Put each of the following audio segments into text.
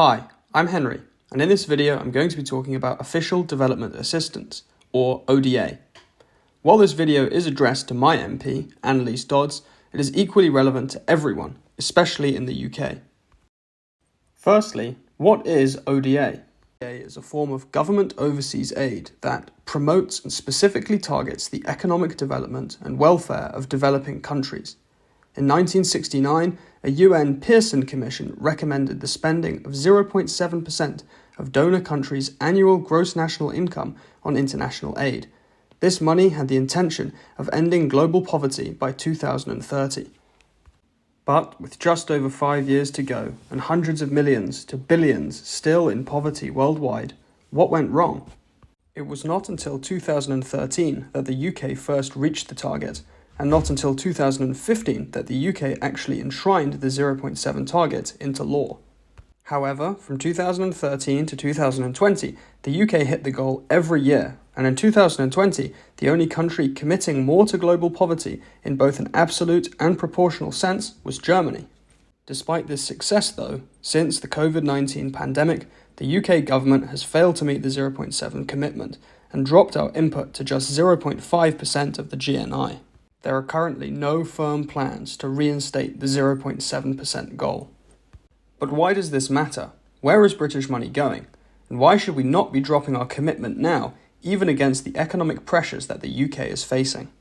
Hi, I'm Henry, and in this video I'm going to be talking about Official Development Assistance, or ODA. While this video is addressed to my MP, Anneliese Dodds, it is equally relevant to everyone, especially in the UK. Firstly, what is ODA? ODA is a form of government overseas aid that promotes and specifically targets the economic development and welfare of developing countries. In 1969, a UN Pearson Commission recommended the spending of 0.7% of donor countries' annual gross national income on international aid. This money had the intention of ending global poverty by 2030. But with just over 5 years to go and hundreds of millions to billions still in poverty worldwide, what went wrong? It was not until 2013 that the UK first reached the target, and not until 2015 that the UK actually enshrined the 0.7 target into law. However, from 2013 to 2020, the UK hit the goal every year, and in 2020, the only country committing more to global poverty in both an absolute and proportional sense was Germany. Despite this success though, since the COVID-19 pandemic, the UK government has failed to meet the 0.7 commitment and dropped our input to just 0.5% of the GNI. There are currently no firm plans to reinstate the 0.7% goal. But why does this matter? Where is British money going? And why should we not be dropping our commitment now, even against the economic pressures that the UK is facing?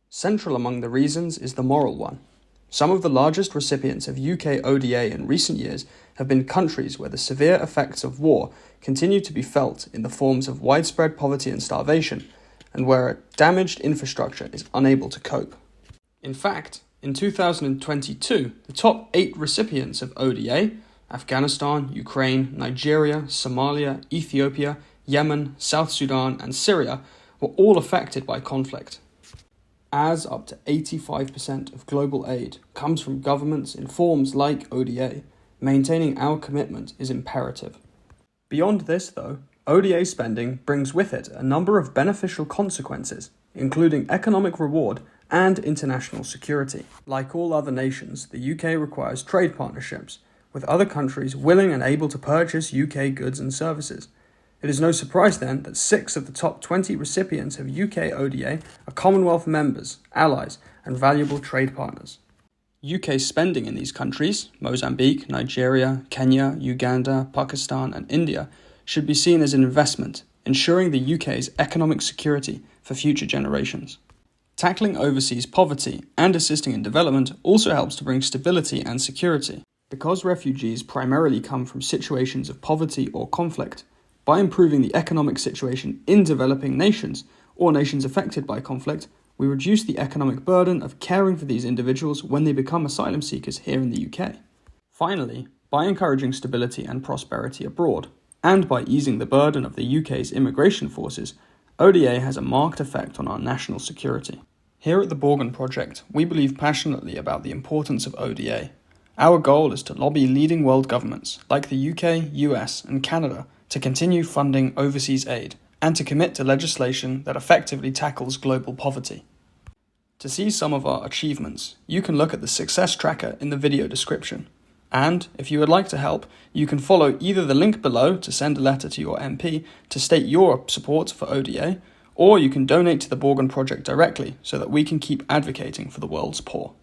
Central among the reasons is the moral one. Some of the largest recipients of UK ODA in recent years have been countries where the severe effects of war continue to be felt in the forms of widespread poverty and starvation, and where a damaged infrastructure is unable to cope. In fact, in 2022, the top 8 recipients of ODA, Afghanistan, Ukraine, Nigeria, Somalia, Ethiopia, Yemen, South Sudan, and Syria, were all affected by conflict. As up to 85% of global aid comes from governments in forms like ODA, maintaining our commitment is imperative. Beyond this, though, ODA spending brings with it a number of beneficial consequences, including economic reward and international security. Like all other nations, the UK requires trade partnerships with other countries willing and able to purchase UK goods and services. It is no surprise then that 6 of the top 20 recipients of UK ODA are Commonwealth members, allies, and valuable trade partners. UK spending in these countries, Mozambique, Nigeria, Kenya, Uganda, Pakistan, and India, should be seen as an investment, ensuring the UK's economic security for future generations. Tackling overseas poverty and assisting in development also helps to bring stability and security. Because refugees primarily come from situations of poverty or conflict, by improving the economic situation in developing nations or nations affected by conflict, we reduce the economic burden of caring for these individuals when they become asylum seekers here in the UK. Finally, by encouraging stability and prosperity abroad, and by easing the burden of the UK's immigration forces, ODA has a marked effect on our national security. Here at the Borgen project, we believe passionately about the importance of ODA. Our goal is to lobby leading world governments like the UK, US, and Canada to continue funding overseas aid and to commit to legislation that effectively tackles global poverty. To see some of our achievements, you can look at the success tracker in the video description. And if you would like to help, you can follow either the link below to send a letter to your MP to state your support for ODA, or you can donate to the Borgen project directly so that we can keep advocating for the world's poor.